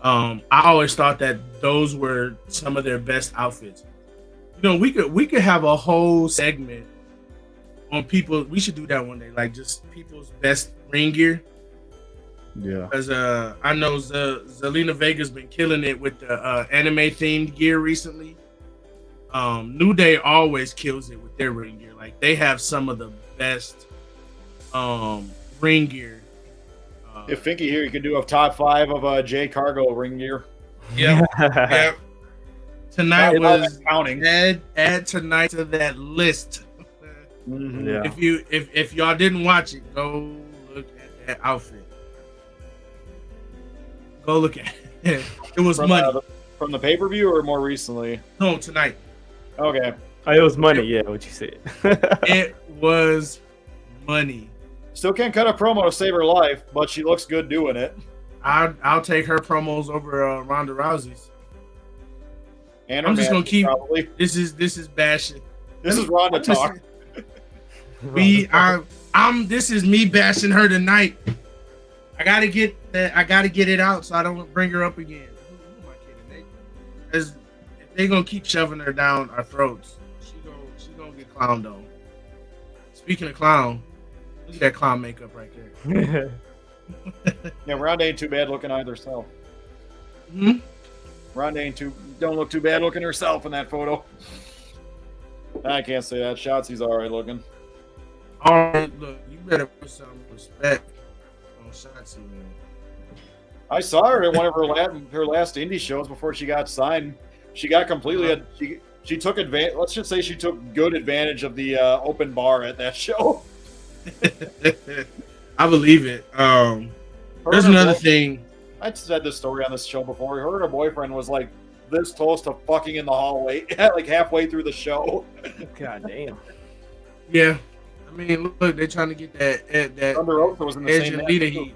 I always thought that those were some of their best outfits. We could have a whole segment on people. We should do that one day, like just people's best ring gear. Yeah, because I know Zelina Vega's been killing it with the anime themed gear recently. New Day always kills it with their ring gear. Like they have some of the best ring gear. If Finky here, you could do a top 5 of J Cargo ring gear. Yeah, yeah. Tonight was counting. Add tonight to that list. Mm-hmm. Yeah. If y'all didn't watch it, go look at that outfit. Go look at it. It was money. From the pay-per-view or more recently? No, tonight. Okay. Oh, it was money. Yeah, what you said. It was money. Still can't cut a promo to save her life, but she looks good doing it. I'll take her promos over Ronda Rousey's. And I'm just gonna keep. Probably. This is bashing. This is Ronda talk. This is me bashing her tonight. I gotta get said, I got to get it out so I don't bring her up again. Who am I kidding? If they gonna keep shoving her down our throats, she gonna get clowned on. Speaking of clown, look at that clown makeup right there. Yeah, Ronda ain't too bad looking either. So Ronda don't look too bad looking herself in that photo. I can't say that. Shotzi's all right looking. All right, look, you better put some respect on Shotzi, man. I saw her at one of her last indie shows before she got signed. She got completely. She took advantage. Let's just say she took good advantage of the open bar at that show. I believe it. There's another thing. I said this story on this show before. Her and her boyfriend was like this close to fucking in the hallway, like halfway through the show. God damn. Yeah, I mean, look, they're trying to get that Thunder Rosa was in the Edge same and match, Lita too. heat.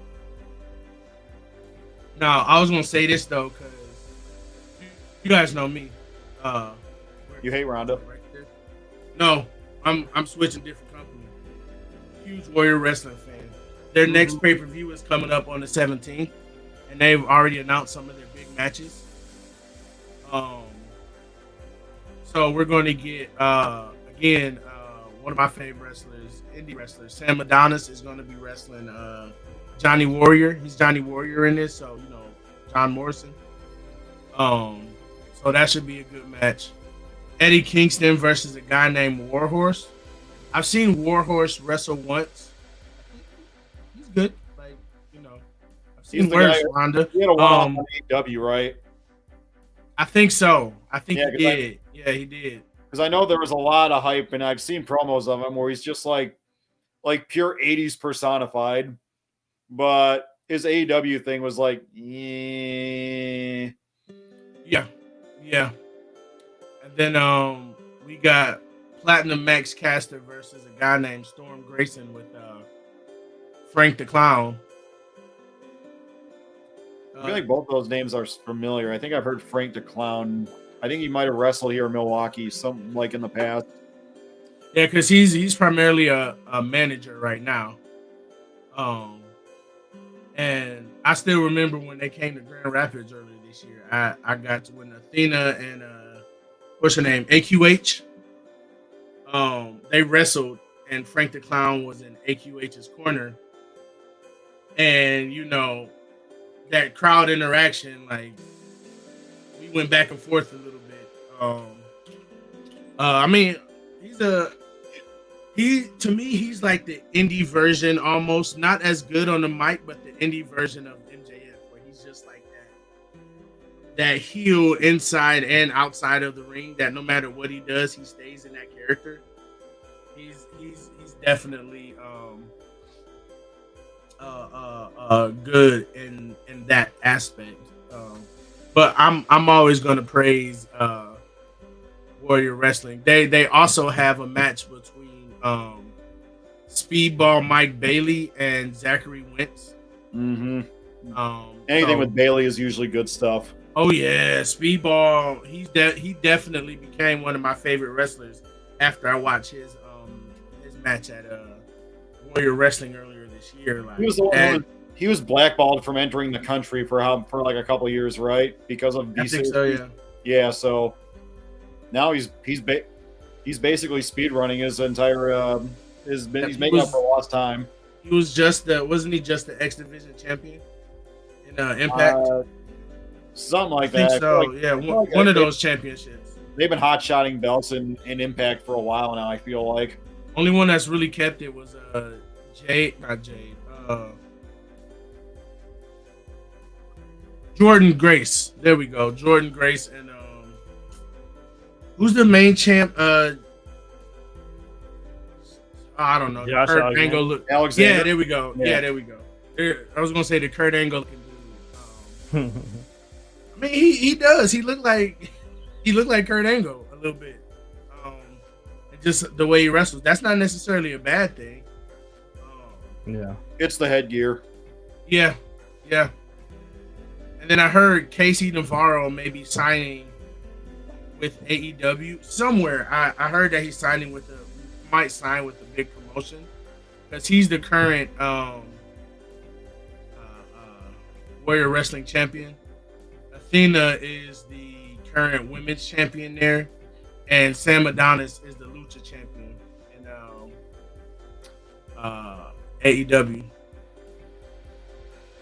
No, I was gonna say this though, because you guys know me. You hate Ronda? Right there. No, I'm switching different company. Huge Warrior Wrestling fan. Their next pay-per-view is coming up on the 17th, and they've already announced some of their big matches. So we're going to get again one of my favorite wrestlers, indie wrestlers, Sam Adonis is going to be wrestling Johnny Warrior. He's Johnny Warrior in this, so you know John Morrison. So that should be a good match. Eddie Kingston versus a guy named Warhorse. I've seen Warhorse wrestle once. He's good. Like, you know, I've seen worse, Ronda. He had a one-off on AEW, right? I think so. I think Yeah, he did. Yeah, he did. Because I know there was a lot of hype, and I've seen promos of him where he's just like pure 80s personified. But his AEW thing was like, yeah. Yeah. And then we got Platinum Max Caster versus a guy named Storm Grayson with Frank the Clown. I feel like both those names are familiar. I think I've heard Frank the Clown. I think he might have wrestled here in Milwaukee, something like in the past. Yeah, because he's primarily a manager right now. And I still remember when they came to Grand Rapids earlier this year. I got to when Athena and what's her name? AQH. They wrestled and Frank the Clown was in AQH's corner. And you know, that crowd interaction, like we went back and forth a little bit. I mean, to me, he's like the indie version almost, not as good on the mic, but the indie version of MJF, where he's just like that heel inside and outside of the ring, that no matter what he does, he stays in that character. He's definitely good in that aspect. But I'm always gonna praise Warrior Wrestling. They also have a match between Speedball Mike Bailey and Zachary Wentz. Anything with Bailey is usually good stuff. Oh yeah, Speedball. He definitely became one of my favorite wrestlers after I watched his match at Warrior Wrestling earlier this year. Like, he was blackballed from entering the country for like a couple of years, right? Because of I think so, yeah. Yeah, so now he's basically speed running his entire he's making up for lost time. He was wasn't he just the X Division champion in Impact? Something like I think that. so. Yeah, one of those championships. They've been hot-shotting belts in Impact for a while now, I feel like. Only one that's really kept it was Jordan Grace. There we go. Jordan Grace and who's the main champ? I don't know. Josh Kurt Alexander. Angle look. Alexander. Yeah, there we go. Yeah. There we go. I was gonna say the Kurt Angle looking dude. I mean, he does. He looked like Kurt Angle a little bit. And just the way he wrestles. That's not necessarily a bad thing. Yeah. It's the headgear. Yeah. And then I heard Casey Navarro may be signing with AEW somewhere. I heard that he's might sign with a big promotion because he's the current Warrior Wrestling champion. Athena is the current women's champion there, and Sam Adonis is the Lucha champion in AEW.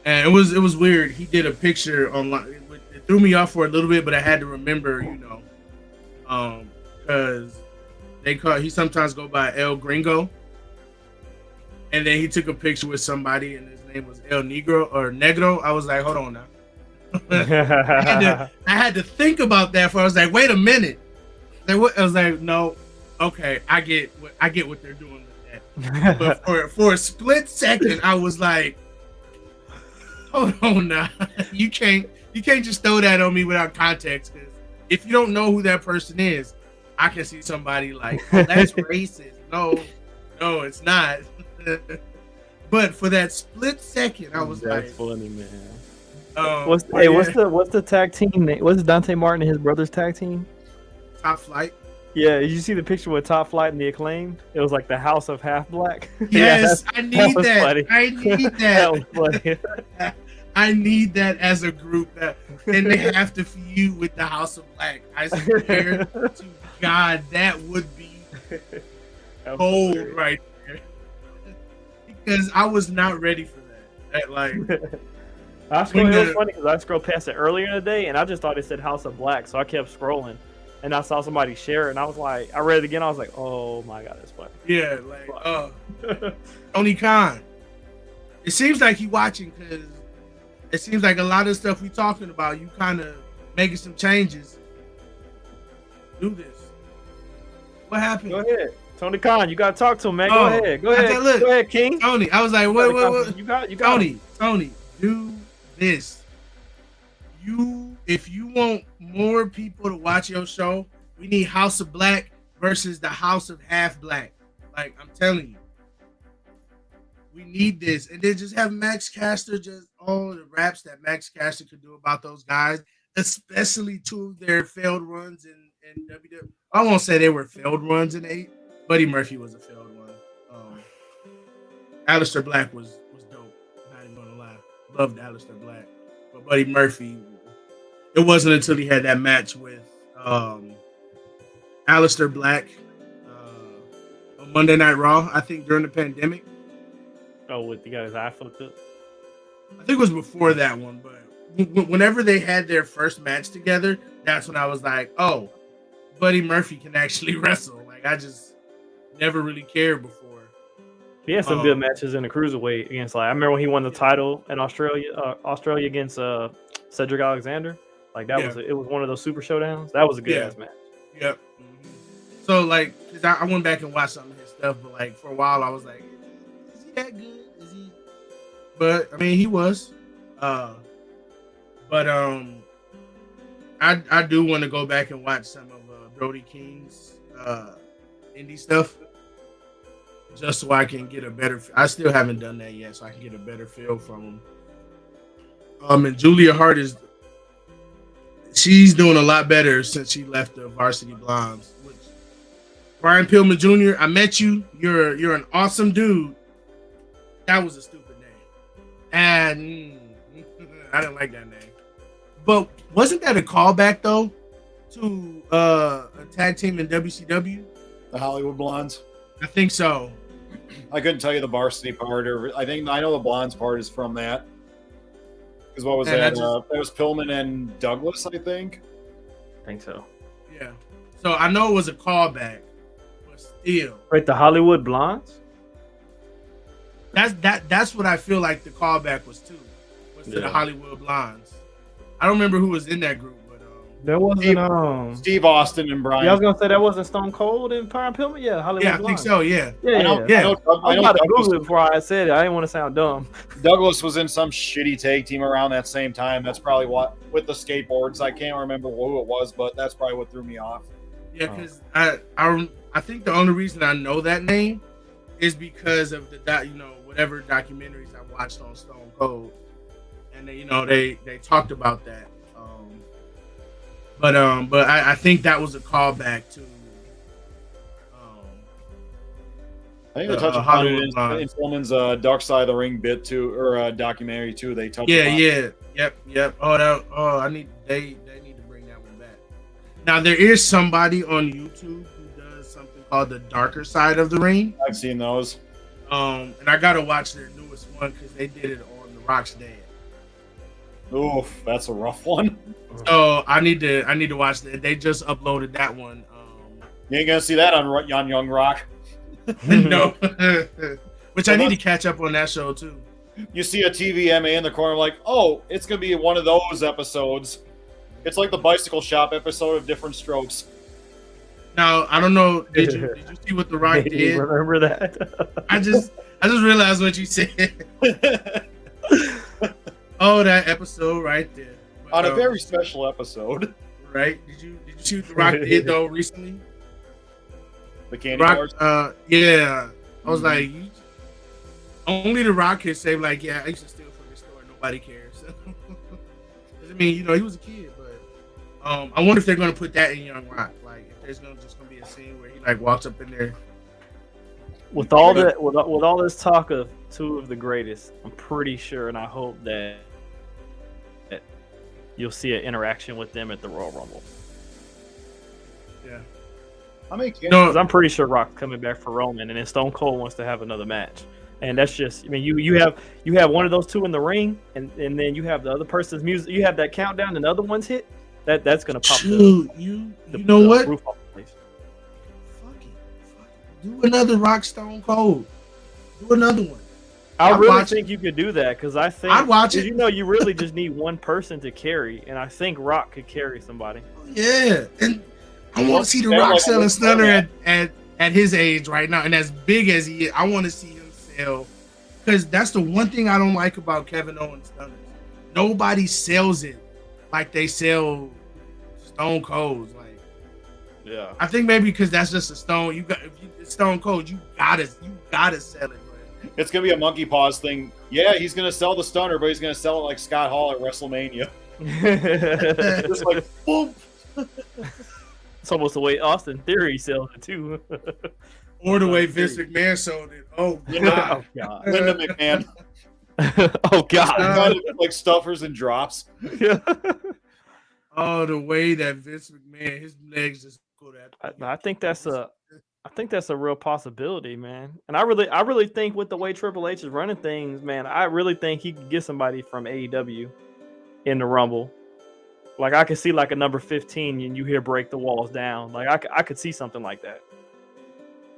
And it was weird. He did a picture online. It threw me off for a little bit, but I had to remember, because he sometimes go by El Gringo, and then he took a picture with somebody, and his name was El Negro. I was like, hold on now. I had to think about that. I was like, wait a minute. I was like, no, okay, I get what they're doing with that. But for a split second, I was like, hold on now. You can't just throw that on me without context. Because if you don't know who that person is, I can see somebody like, oh, that's racist. No, it's not. But for that split second, I was that's like, funny, man. What's the tag team name? What's Dante Martin and his brother's tag team? Top Flight. Yeah, did you see the picture with Top Flight and the Acclaimed? It was like the House of Half Black. Yes, I need that. Funny. I need that. That was funny. I need that as a group. And they have to feud with the House of Black. I swear to God, that would be gold right there. Because I was not ready for that. It was funny because I scrolled past it earlier in the day and I just thought it said House of Black, so I kept scrolling and I saw somebody share it and I was like, I read it again, I was like, oh my God, that's funny. Yeah, Tony Khan. It seems like you watching because it seems like a lot of stuff we talking about, you kind of making some changes. Do this. What happened? Go ahead. Tony Khan, you gotta talk to him, man. Go ahead. Go ahead, King. Tony, I was like, what? You got Tony, do this. If you want more people to watch your show, we need House of Black versus the House of Half Black. Like, I'm telling you. We need this. And then just have Max Caster, just all the raps that Max Caster could do about those guys, especially two of their failed runs in WWE. I won't say they were failed runs in 8. Buddy Murphy was a failed one. Aleister Black was dope. Not even gonna lie. Loved Aleister Black. But Buddy Murphy, it wasn't until he had that match with Aleister Black on Monday Night Raw, I think during the pandemic. Oh, with the guy his eye flipped up? I think it was before that one, but whenever they had their first match together, that's when I was like, oh, Buddy Murphy can actually wrestle. Like, I just never really cared before. He had some good matches in the cruiserweight against, like, I remember when he won the title in Australia against Cedric Alexander. Like, it was one of those super showdowns. That was a good ass match. Yep. Mm-hmm. So, like, cause I went back and watched some of his stuff, but like for a while I was like, is he that good? Is he? But I mean, he was. I do want to go back and watch some of Brody King's indie stuff, just so I can get a better. I still haven't done that yet, so I can get a better feel from him. And Julia Hart she's doing a lot better since she left the Varsity Blondes. Which Brian Pillman Jr., I met you. You're an awesome dude. That was a stupid name, and I didn't like that name. But wasn't that a callback though to a tag team in WCW? The Hollywood Blondes. I think so. I couldn't tell you the varsity part, or I know the Blondes part is from that. Because what was that? It was Pillman and Douglas, I think. I think so. Yeah. So I know it was a callback, but still. Wait, the Hollywood Blondes? That's what I feel like the callback was to. Was to the Hollywood Blondes. I don't remember who was in that group, but there wasn't Steve Austin and Brian. Yeah, I was gonna say that wasn't Stone Cold and Brian Pillman. Yeah, Hollywood. Yeah, I think so. Yeah. I know about to Google it before I said it. I didn't want to sound dumb. Douglas was in some shitty tag team around that same time. That's probably what, with the skateboards. I can't remember who it was, but that's probably what threw me off. Yeah, because I think the only reason I know that name is because of the whatever documentaries I watched on Stone Cold, and they talked about that. But I think that was a callback to I think they touch upon Hollywood it Blonde. in Stillman's Dark Side of the Ring bit too, or documentary too. They touch. Yeah, upon yep. I need they need to bring that one back. Now there is somebody on YouTube who does something called the Darker Side of the Ring. I've seen those. And I gotta watch their newest one because they did it on The Rock's dad. Oof, that's a rough one. So I need to watch that. They just uploaded that one. You ain't gonna see that on Young Rock. No, which I need to catch up on that show too. You see a TVMA in the corner, like, oh, it's gonna be one of those episodes. It's like the Bicycle Shop episode of Different Strokes. Now I don't know. Did you see what The Rock did? Remember that? I just realized what you said. Oh, that episode right there. On a very special episode. Right? Did you see what The Rock did though recently? The candy Rock, bars. yeah. I was like, only The Rock can say like, yeah, I used to steal from the store. Nobody cares. I mean, he was a kid, but I wonder if they're gonna put that in Young Rock. Like, if there's just gonna be a scene where he like walks up in there. With all this talk of two of the greatest, I'm pretty sure, and I hope that you'll see an interaction with them at the Royal Rumble. Yeah. How many kids? Because I'm pretty sure Rock's coming back for Roman, and then Stone Cold wants to have another match. And that's just, I mean, you have one of those two in the ring, and then you have the other person's music. You have that countdown, and the other one's hit. That's gonna pop. Dude, you know what? Roof off the place. Fuck it. Do another Rock Stone Cold. Do another one. I I'd really watch think you could do that because I think I'd watch it. You really just need one person to carry, and I think Rock could carry somebody. Yeah, and I want to see The Rock selling Stunner at his age right now, and as big as he is, I want to see him sell. Because that's the one thing I don't like about Kevin Owens Stunner. Nobody sells it like they sell Stone Colds. Like, Yeah, I think maybe because that's just a Stone. It's Stone Cold, you gotta sell it. It's gonna be a monkey paws thing. Yeah, he's gonna sell the Stunner, but he's gonna sell it like Scott Hall at WrestleMania. Just like boom. It's almost the way Austin Theory sells it too. Or the way Vince McMahon sold it. Oh God. Oh God. Linda McMahon. Oh God. Like stuffers and drops. Oh, the way that Vince McMahon, his legs just go that. I think that's a real possibility, man. And I really think with the way Triple H is running things, man, I really think he could get somebody from AEW in the Rumble. Like I could see like a number 15 and you hear break the walls down. Like I could see something like that.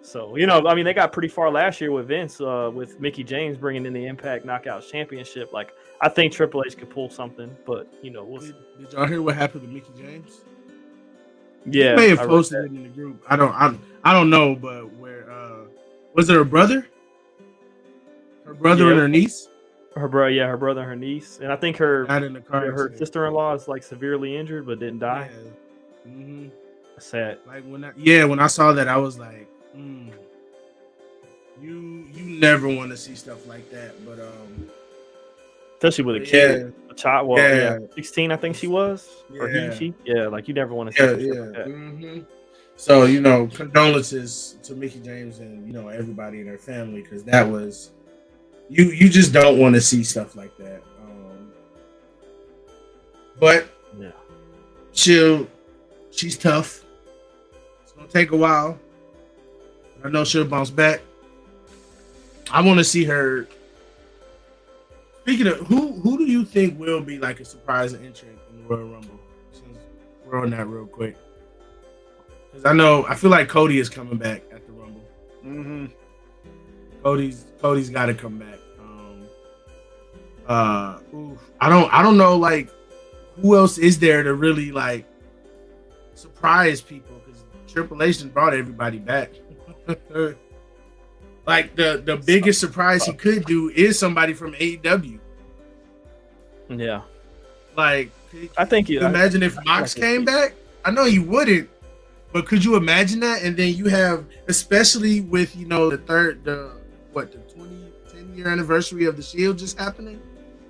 So, I mean, they got pretty far last year with Vince, with Mickey James bringing in the Impact Knockouts Championship. Like I think Triple H could pull something, but we'll see. Did y'all hear what happened to Mickey James? Yeah, you may have posted it in the group. I don't know, but where was it her brother? Her brother and her niece? Her brother and her niece. And I think her sister-in-law is like severely injured but didn't die. Yeah. Mm-hmm. Sad. Like when I saw that, I was like, you never want to see stuff like that, but especially with a kid, a child. 16, I think she was, or she. Yeah, like you never want to see stuff like that. Mm-hmm. So condolences to Mickey James and everybody in her family, because that was you just don't want to see stuff like that. But yeah, she's tough. It's gonna take a while. I know she'll bounce back. I want to see her. Speaking of who do you think will be like a surprise entrant in the Royal Rumble? Since we're on that real quick, because I feel like Cody is coming back at the Rumble. Mm-hmm. Cody's got to come back. I don't know like who else is there to really like surprise people, because Triple H brought everybody back. Like the biggest surprise he could do is somebody from AEW. Yeah. Like I think you imagine if Mox came back? I know you wouldn't, but could you imagine that? And then you have, especially with the 10-year anniversary of the Shield just happening.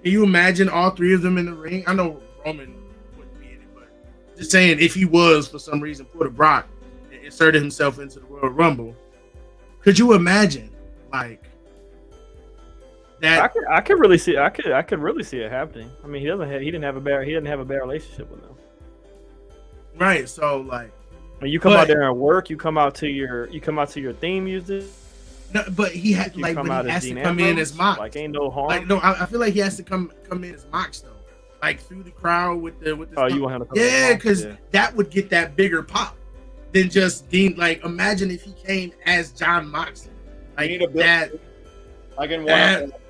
Can you imagine all three of them in the ring? I know Roman wouldn't be in it, but just saying, if he was for some reason put a Brock and inserted himself into the Royal Rumble, could you imagine Like I that. could really see I could really see it happening. I mean, he didn't have a bad relationship with them. Right. So like, When you come out there and work, you come out to your theme music. no, but he had You like, come but out he as has to Dean come in Ambrose, as Mox. like ain't no harm. Like no, I feel like he has to come in as Mox though, like through the crowd with the. Oh, you want him to come Yeah, as Mox? because Yeah. that would get that bigger pop than just Dean. Like, imagine if he came as John Moxley. Like We need a Bill- that.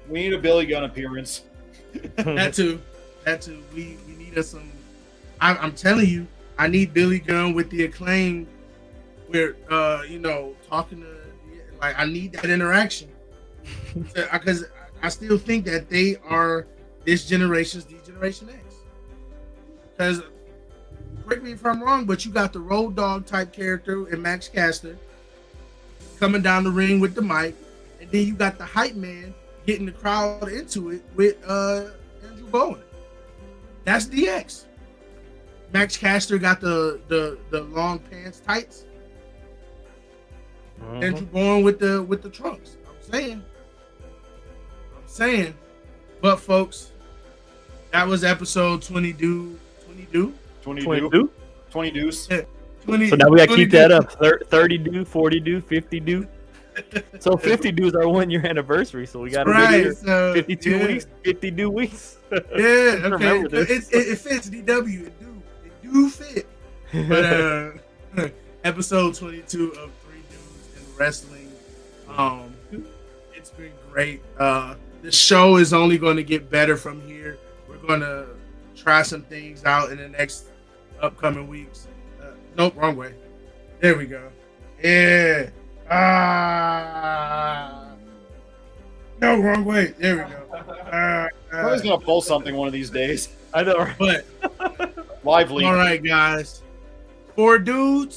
We need a Billy Gunn appearance. That too. We need us some. I'm telling you, I need Billy Gunn with the Acclaim. We're talking to, like, I need that interaction because I still think that they are this generation's Generation X. Because correct me if I'm wrong, but you got the road dog type character in Max Caster coming down the ring with the mic, and then you got the hype man getting the crowd into it with Andrew Bowen. That's DX. Max Caster got the long pants tights. Andrew Bowen with the trunks. I'm saying. But folks, that was episode 22. 20 deuce. 20, So now we gotta keep 22. that up. 30 do, 40 do, 50 do. So 50 dues our 1 year anniversry. So we got Right, so, 52 weeks, 50 do weeks. Yeah, okay. Remember this. It fits DW. It do fit. But episode 22 of 3 Dudes in Wrestling. It's been great. The show is only going to get better from here. We're going to try some things out in the next upcoming weeks. Nope, wrong way. There we go. Yeah. No, wrong way. There we go. Probably gonna pull something one of these days. I know, right? But Lively. all right, guys. 4 dudes.